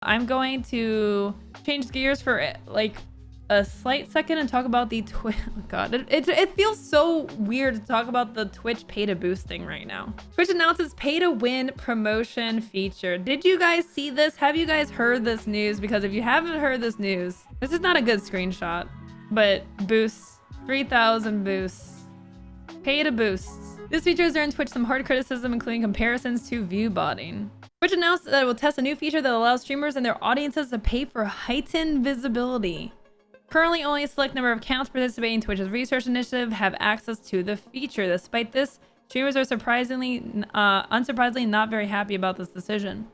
I'm going to change gears for like a slight second and talk about the Twitch. Oh God, it feels so weird to talk about the Twitch pay to boost thing right now. Twitch announces pay to win promotion feature. Did you guys see this? Have you guys heard this news? Because if you haven't heard this news, this is not a good screenshot, but boosts, 3,000 boosts, pay to boosts. This feature has earned Twitch some hard criticism, including comparisons to view botting. Twitch announced that it will test a new feature that allows streamers and their audiences to pay for heightened visibility. Currently, only a select number of accounts participating in Twitch's research initiative have access to the feature. Despite this, streamers are unsurprisingly not very happy about this decision.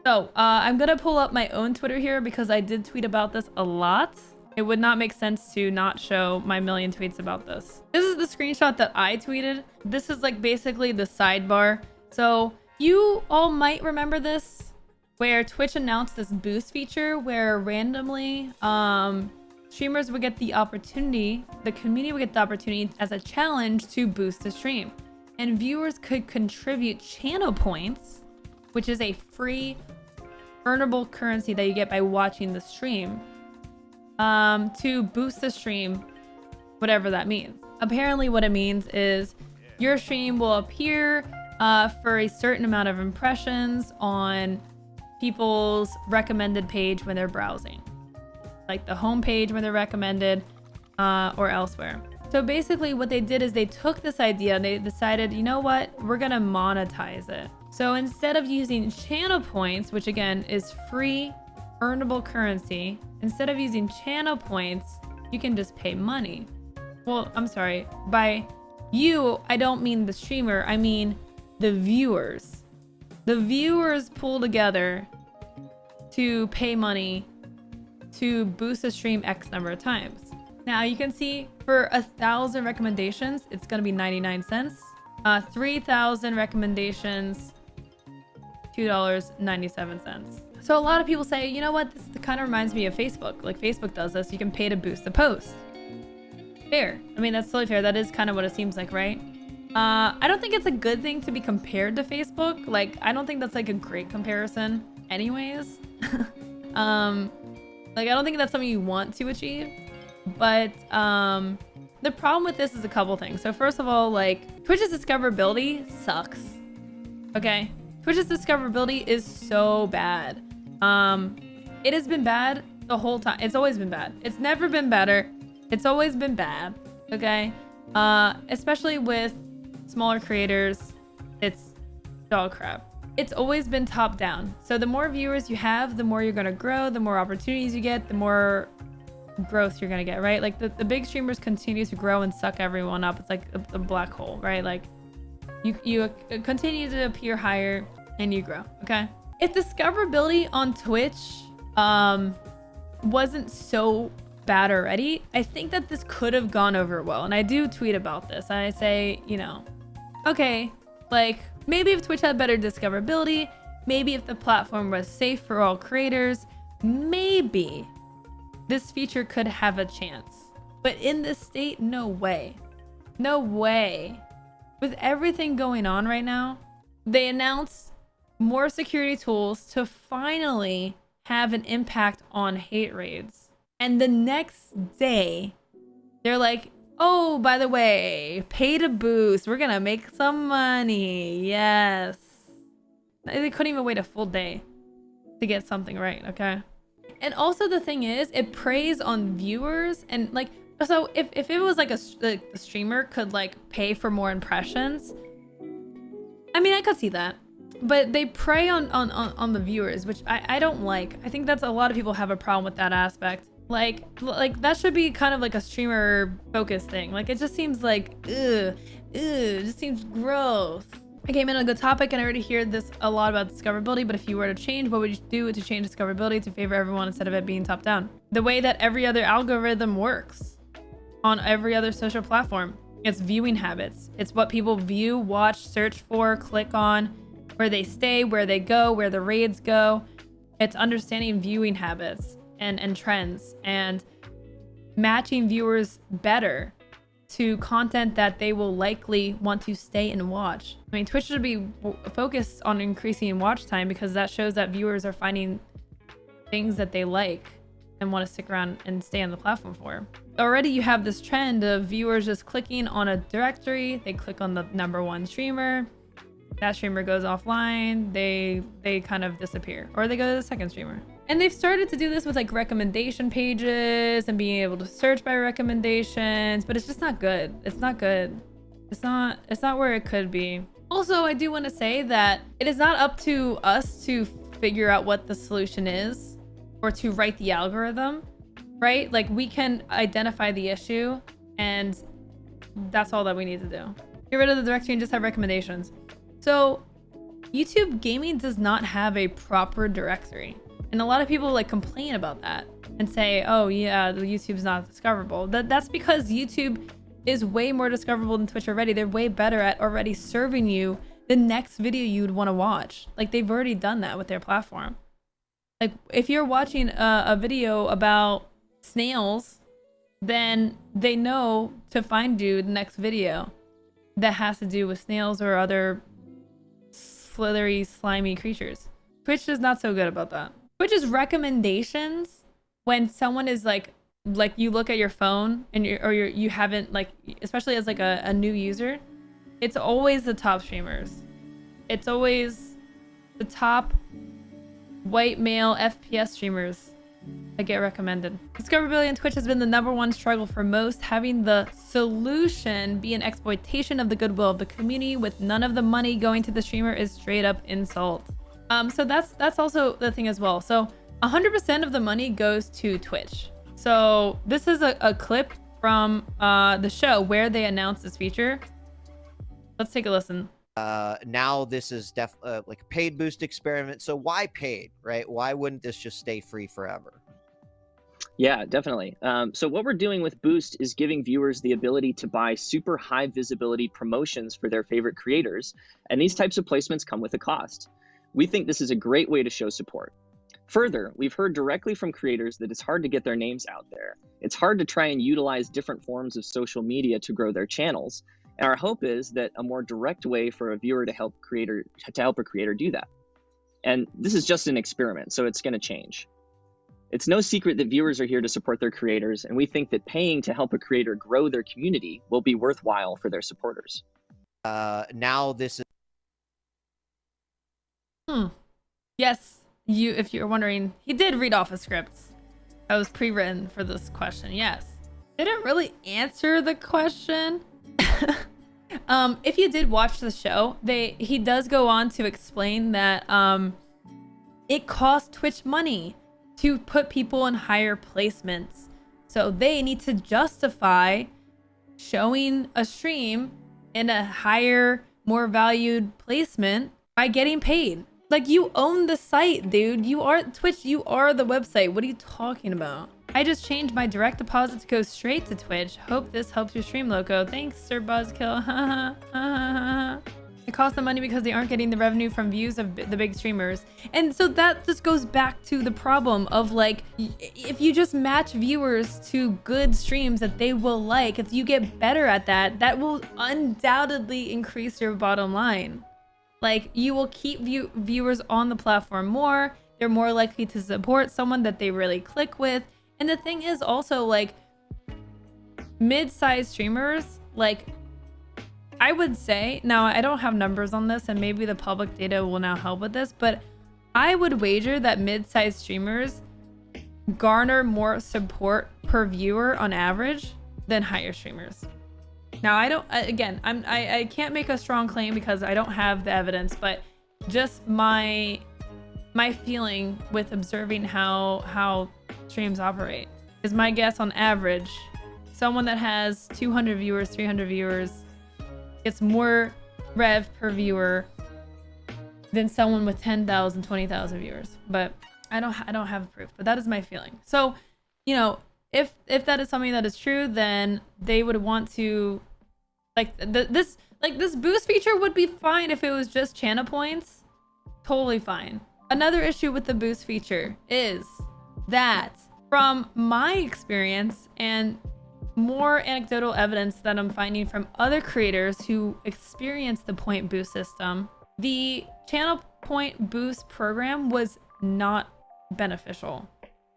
So, I'm gonna pull up my own Twitter here because I did tweet about this a lot. It would not make sense to not show my million tweets about this. This is the screenshot that I tweeted. This is like basically the sidebar. So you all might remember this, where Twitch announced this boost feature where randomly streamers would get the opportunity, the community would get the opportunity as a challenge to boost the stream. And viewers could contribute channel points, which is a free earnable currency that you get by watching the stream, to boost the stream, whatever that means. Apparently what it means is your stream will appear for a certain amount of impressions on people's recommended page when they're browsing, like the home page when they're recommended, or elsewhere. So basically what they did is they took this idea and they decided, you know what, we're gonna monetize it. So instead of using channel points, which again is free earnable currency, instead of using channel points, you can just pay money. Well, I'm sorry, by you, I don't mean the streamer, I mean the viewers. The viewers pull together to pay money to boost a stream X number of times. Now you can see for 1,000 recommendations, it's gonna be 99 cents. 3,000 recommendations, $2.97. So a lot of people say, you know what, this kind of reminds me of Facebook. Like Facebook does this, you can pay to boost the post. Fair. I mean, that's totally fair. That is kind of what it seems like, right? I don't think it's a good thing to be compared to Facebook. Like, I don't think that's like a great comparison anyways. Like, I don't think that's something you want to achieve. But the problem with this is a couple things. So first of all, like, Twitch's discoverability sucks. Okay? Twitch's discoverability is so bad. It has been bad the whole time. It's always been bad. It's never been better. It's always been bad. Okay? Especially with smaller creators, it's dog crap. It's always been top down. So the more viewers you have, the more you're gonna grow, the more opportunities you get, the more growth you're gonna get, right? Like the big streamers continue to grow and suck everyone up. It's like a black hole, right? Like you continue to appear higher and you grow. Okay, if discoverability on Twitch wasn't so bad already, I think that this could have gone over well. And I do tweet about this. I say, you know, okay, like maybe if Twitch had better discoverability, maybe if the platform was safe for all creators, maybe this feature could have a chance. But in this state, no way. No way. With everything going on right now, they announced more security tools to finally have an impact on hate raids. And the next day, they're like, oh, by the way, pay to boost. We're gonna make some money. Yes. They couldn't even wait a full day to get something right, okay? And also the thing is, it preys on viewers and like, so if it was like a streamer could like pay for more impressions, I mean, I could see that. But they prey on the viewers, which I don't like. I think that's a lot of people have a problem with that aspect. Like that should be kind of like a streamer focus thing. Like it just seems like, it just seems gross. I came in on a good topic and I already hear this a lot about discoverability, but if you were to change, what would you do to change discoverability to favor everyone instead of it being top down? The way that every other algorithm works on every other social platform. It's viewing habits. It's what people view, watch, search for, click on, where they stay, where they go, where the raids go. It's understanding viewing habits and trends and matching viewers better to content that they will likely want to stay and watch. I mean, Twitch should be focused on increasing watch time because that shows that viewers are finding things that they like and want to stick around and stay on the platform for. Already you have this trend of viewers just clicking on a directory, they click on the #1 streamer, that streamer goes offline, they kind of disappear, or they go to the second streamer. And they've started to do this with like recommendation pages and being able to search by recommendations, but it's just not good. It's not good. It's not where it could be. Also, I do want to say that it is not up to us to figure out what the solution is or to write the algorithm, right? Like, we can identify the issue and that's all that we need to do. Get rid of the directory and just have recommendations. So YouTube gaming does not have a proper directory. And a lot of people like complain about that and say, oh yeah, the YouTube's not discoverable. That's because YouTube is way more discoverable than Twitch already. They're way better at already serving you the next video you'd want to watch. Like, they've already done that with their platform. Like, if you're watching a video about snails, then they know to find you the next video that has to do with snails or other slithery, slimy creatures. Twitch is not so good about that. Twitch's recommendations, when someone is like you look at your phone and you haven't, like, especially as like a new user, it's always the top streamers. It's always the top white male FPS streamers that get recommended. Discoverability on Twitch has been the #1 struggle for most, having the solution be an exploitation of the goodwill of the community with none of the money going to the streamer is straight up insult. So that's also the thing as well. So 100% of the money goes to Twitch. So this is a clip from the show where they announced this feature. Let's take a listen. Now this is like a paid boost experiment. So why paid, right? Why wouldn't this just stay free forever? Yeah, definitely. So what we're doing with Boost is giving viewers the ability to buy super high visibility promotions for their favorite creators. And these types of placements come with a cost. We think this is a great way to show support. Further, we've heard directly from creators that it's hard to get their names out there. It's hard to try and utilize different forms of social media to grow their channels. And our hope is that a more direct way for a viewer to help a creator do that. And this is just an experiment, so it's going to change. It's no secret that viewers are here to support their creators, and we think that paying to help a creator grow their community will be worthwhile for their supporters. Now this is... Yes, if you're wondering, he did read off a script that was pre-written for this question. Yes. Didn't really answer the question. If you did watch the show, he does go on to explain that it costs Twitch money to put people in higher placements. So they need to justify showing a stream in a higher, more valued placement by getting paid. Like, you own the site, dude. You are Twitch, you are the website. What are you talking about? I just changed my direct deposit to go straight to Twitch. Hope this helps your stream, Lowco. Thanks, Sir Buzzkill. It costs them money because they aren't getting the revenue from views of the big streamers. And so that just goes back to the problem of, like, if you just match viewers to good streams that they will like, if you get better at that, that will undoubtedly increase your bottom line. Like, you will keep viewers on the platform more. They're more likely to support someone that they really click with. And the thing is also, like, mid-sized streamers, like, I would say, now I don't have numbers on this and maybe the public data will now help with this, but I would wager that mid-sized streamers garner more support per viewer on average than higher streamers. Now, I can't make a strong claim because I don't have the evidence, but just my feeling with observing how streams operate is my guess on average, someone that has 200 viewers, 300 viewers gets more rev per viewer than someone with 10,000, 20,000 viewers. But I don't have proof, but that is my feeling. So, you know, if that is something that is true, then they would want to, like, this boost feature would be fine if it was just channel points. Totally fine. Another issue with the boost feature is that, from my experience and more anecdotal evidence that I'm finding from other creators who experience the point boost system, the channel point boost program was not beneficial.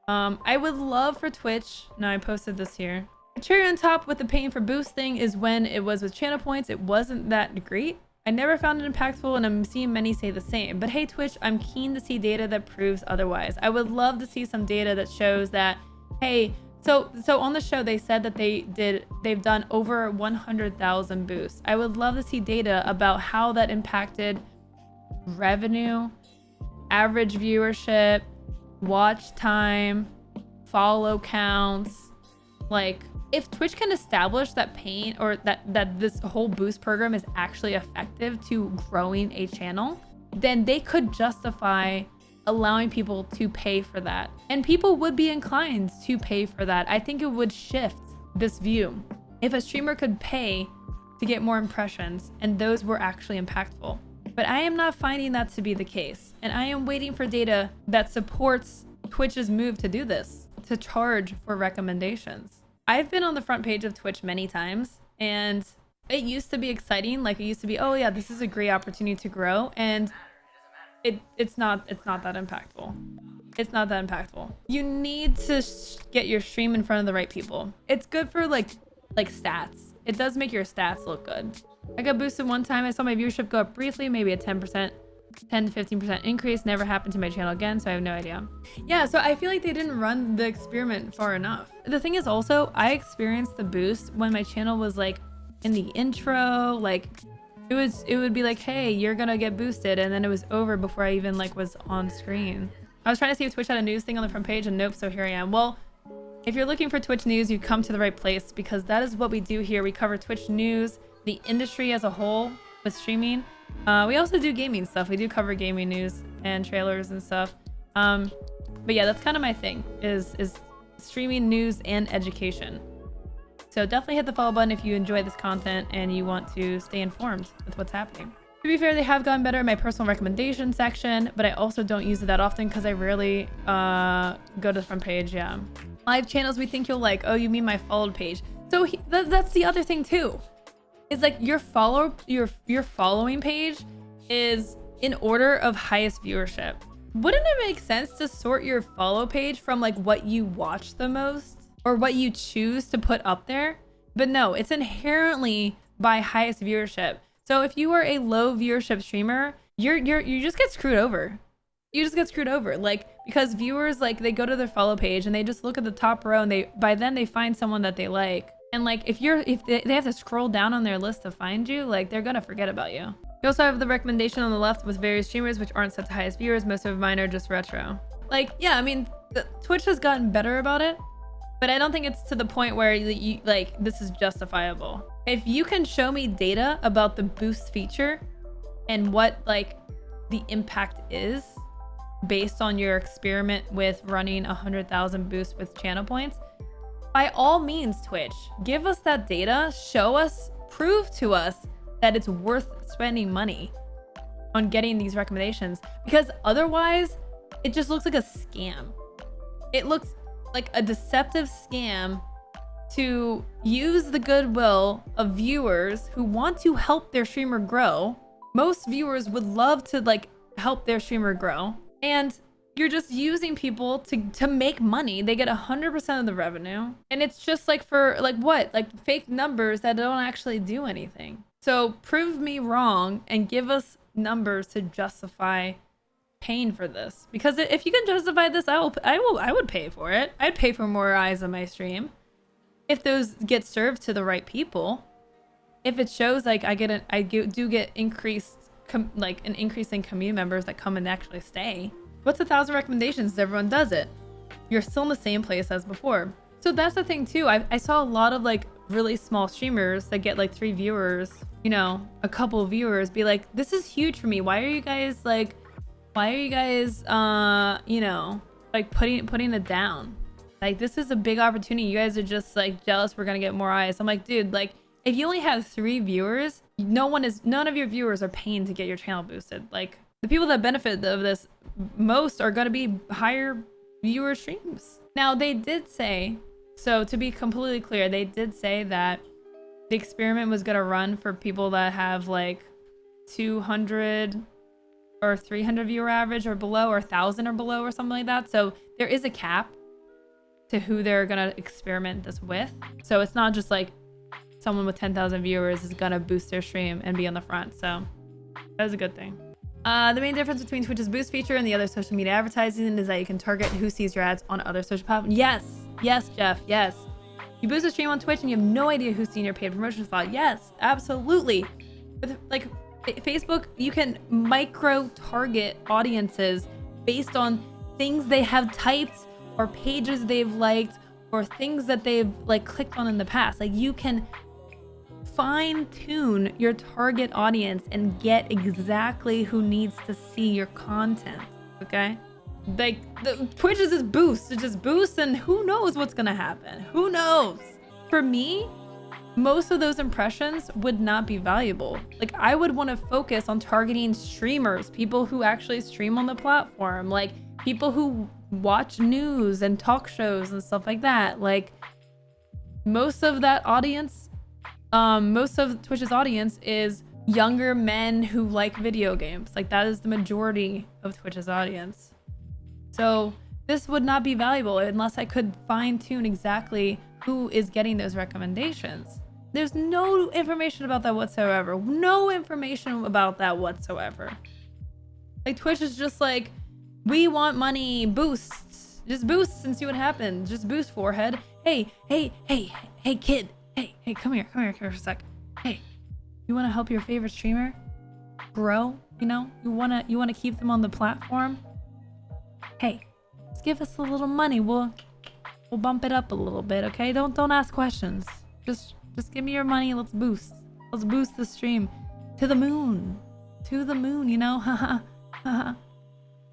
I would love for Twitch, now I posted this here. The cherry on top with the paying for boosting is when it was with channel points, it wasn't that great. I never found it impactful, and I'm seeing many say the same. But hey, Twitch, I'm keen to see data that proves otherwise. I would love to see some data that shows that, hey, so on the show they said that they've done over 100,000 boosts. I would love to see data about how that impacted revenue, average viewership, watch time, follow counts. Like, if Twitch can establish that paying or that this whole boost program is actually effective to growing a channel, then they could justify allowing people to pay for that. And people would be inclined to pay for that. I think it would shift this view. If a streamer could pay to get more impressions and those were actually impactful. But I am not finding that to be the case. And I am waiting for data that supports Twitch's move to do this, to charge for recommendations. I've been on the front page of Twitch many times, and it used to be exciting. Like, it used to be, oh yeah, this is a great opportunity to grow. And it's not that impactful. It's not that impactful. You need to get your stream in front of the right people. It's good for like stats. It does make your stats look good. I got boosted one time. I saw my viewership go up briefly, maybe a 10 to 15% increase. Never happened to my channel again, so I have no idea. Yeah, so I feel like they didn't run the experiment far enough. The thing is also, I experienced the boost when my channel was like in the intro, like it would be like, hey, you're gonna get boosted, and then it was over before I even like was on screen. I was trying to see if Twitch had a news thing on the front page, and nope, so here I am. Well, if you're looking for Twitch news, you come to the right place, because that is what we do here. We cover Twitch news, the industry as a whole with streaming. We also do gaming stuff. We do cover gaming news and trailers and stuff. But yeah, that's kind of my thing, is streaming news and education. So definitely hit the follow button if you enjoy this content and you want to stay informed with what's happening. To be fair, they have gotten better in my personal recommendation section, but I also don't use it that often because I rarely go to the front page. Yeah. Live channels we think you'll like. Oh, you mean my followed page. So that's the other thing too. It's like your following page is in order of highest viewership. Wouldn't it make sense to sort your follow page from like what you watch the most or what you choose to put up there? But no, it's inherently by highest viewership. So if you are a low viewership streamer, you just get screwed over. You just get screwed over, like, because viewers, like, they go to their follow page and they just look at the top row, and by then they find someone that they like. And like, if they have to scroll down on their list to find you, like, they're gonna forget about you. You also have the recommendation on the left with various streamers which aren't set to highest viewers. Most of mine are just retro. Like, yeah, I mean, Twitch has gotten better about it, but I don't think it's to the point where you like, this is justifiable. If you can show me data about the boost feature and what like the impact is based on your experiment with running 100,000 boosts with channel points, by all means, Twitch, give us that data, show us, prove to us that it's worth spending money on getting these recommendations, because otherwise it just looks like a scam. It looks like a deceptive scam to use the goodwill of viewers who want to help their streamer grow. Most viewers would love to like help their streamer grow, and you're just using people to make money. They get 100% of the revenue, and it's just like for like what, like fake numbers that don't actually do anything. So prove me wrong and give us numbers to justify paying for this, because if you can justify this, I would pay for it. I'd pay for more eyes on my stream if those get served to the right people. If it shows like I do get increased an increase in community members that come and actually stay. What's 1,000 recommendations? Everyone does it. You're still in the same place as before. So that's the thing too. I saw a lot of like really small streamers that get like 3 viewers, you know, a couple of viewers, be like, this is huge for me. Why are you guys you know, like putting it down? Like, this is a big opportunity. You guys are just like jealous we're gonna get more eyes. I'm like, dude, like if you only have 3 viewers, none of your viewers are paying to get your channel boosted. Like, the people that benefit of this most are going to be higher viewer streams. Now, they did say, so to be completely clear, they did say that the experiment was going to run for people that have like 200 or 300 viewer average or below, or 1,000 or below, or something like that. So there is a cap to who they're gonna experiment this with. So it's not just like someone with 10,000 viewers is gonna boost their stream and be on the front. So that is a good thing. The main difference between Twitch's boost feature and the other social media advertising is that you can target who sees your ads on other social platforms. Yes, Jeff, yes. You boost a stream on Twitch and you have no idea who's seen your paid promotion slot. Yes, absolutely. With like Facebook, you can micro target audiences based on things they have typed or pages they've liked or things that they've like clicked on in the past. Like you can fine tune your target audience and get exactly who needs to see your content. Okay? Like the Twitch is just boost. It just boosts, and who knows what's gonna happen? Who knows? For me, most of those impressions would not be valuable. Like I would want to focus on targeting streamers, people who actually stream on the platform, like people who watch news and talk shows and stuff like that. Like most of that audience, most of Twitch's audience is younger men who like video games. Like that is the majority of Twitch's audience. So this would not be valuable unless I could fine tune exactly who is getting those recommendations. There's no information about that whatsoever. No information about that whatsoever. Like Twitch is just like, we want money, boosts. Just boost and see what happens. Just boost, forehead. Hey, kid. Hey, come here for a sec. Hey, you want to help your favorite streamer grow? You know, you wanna keep them on the platform. Hey, just give us a little money. We'll bump it up a little bit, okay? Don't ask questions. Just give me your money. Let's boost the stream to the moon. You know? Haha.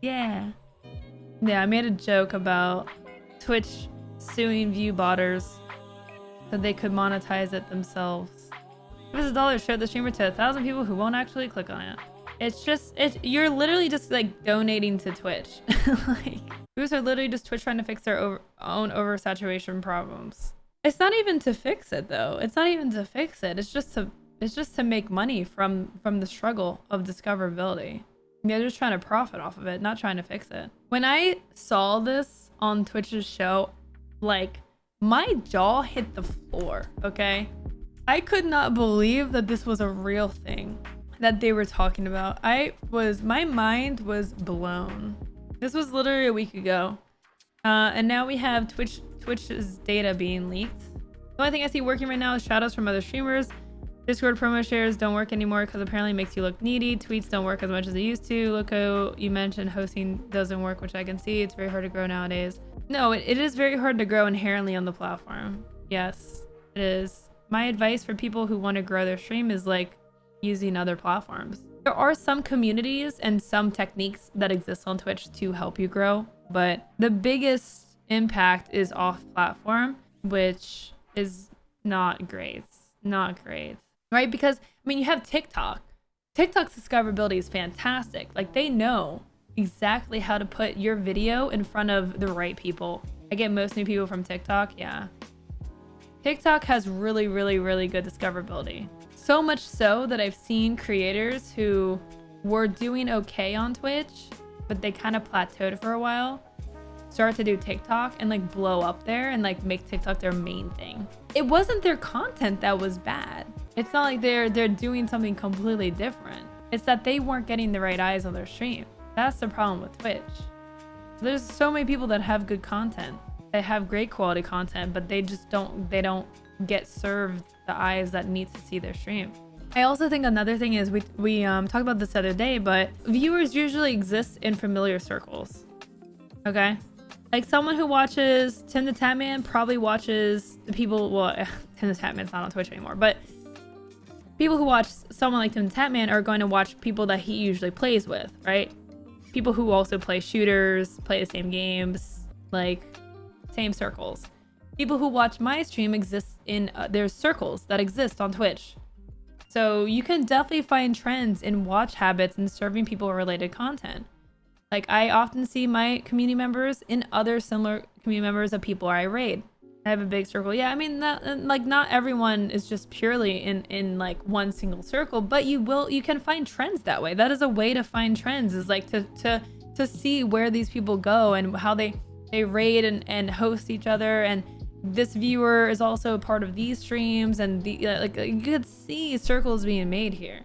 Yeah. I made a joke about Twitch suing view botters so they could monetize it themselves. Give us $1, share the streamer to 1,000 people who won't actually click on it. You're literally just like donating to Twitch. Like, boosts are literally just Twitch trying to fix their own oversaturation problems. It's not even to fix it though. It's not even to fix it. It's just to make money from the struggle of discoverability. They're just trying to profit off of it, not trying to fix it. When I saw this on Twitch's show, like my jaw hit the floor, okay? I could not believe that this was a real thing that they were talking about. My mind was blown. This was literally a week ago. And now we have Twitch's data being leaked. The only thing I see working right now is shoutouts from other streamers. Discord promo shares don't work anymore because apparently it makes you look needy. Tweets don't work as much as they used to. Lowco, you mentioned hosting doesn't work, which I can see. It's very hard to grow nowadays. No, it is very hard to grow inherently on the platform. Yes, it is. My advice for people who want to grow their stream is like using other platforms. There are some communities and some techniques that exist on Twitch to help you grow, but the biggest impact is off platform, which is not great. Not great. Right? Because, I mean, you have TikTok. TikTok's discoverability is fantastic. Like, they know exactly how to put your video in front of the right people. I get most new people from TikTok. Yeah. TikTok has really, really, really good discoverability. So much so that I've seen creators who were doing okay on Twitch, but they kind of plateaued for a while, start to do TikTok and like blow up there and like make TikTok their main thing. It wasn't their content that was bad. It's not like they're doing something completely different. It's that they weren't getting the right eyes on their stream. That's the problem with Twitch. There's so many people that have good content. They have great quality content, but they just don't get served the eyes that need to see their stream. I also think another thing is we talked about this the other day, but viewers usually exist in familiar circles. Okay? Like someone who watches Tim the Tatman probably watches the people, well, Tim the Tatman's not on Twitch anymore, but people who watch someone like Tim the Tatman are going to watch people that he usually plays with, right? People who also play shooters, play the same games, like same circles. People who watch my stream exist in, there's circles that exist on Twitch. So you can definitely find trends in watch habits and serving people related content. Like I often see my community members in other similar community members of people I raid. I have a big circle. Yeah, I mean that, like, not everyone is just purely in like one single circle, but you can find trends that way. That is a way to find trends, is like to see where these people go and how they raid and host each other, and this viewer is also a part of these streams, and the like you could see circles being made here.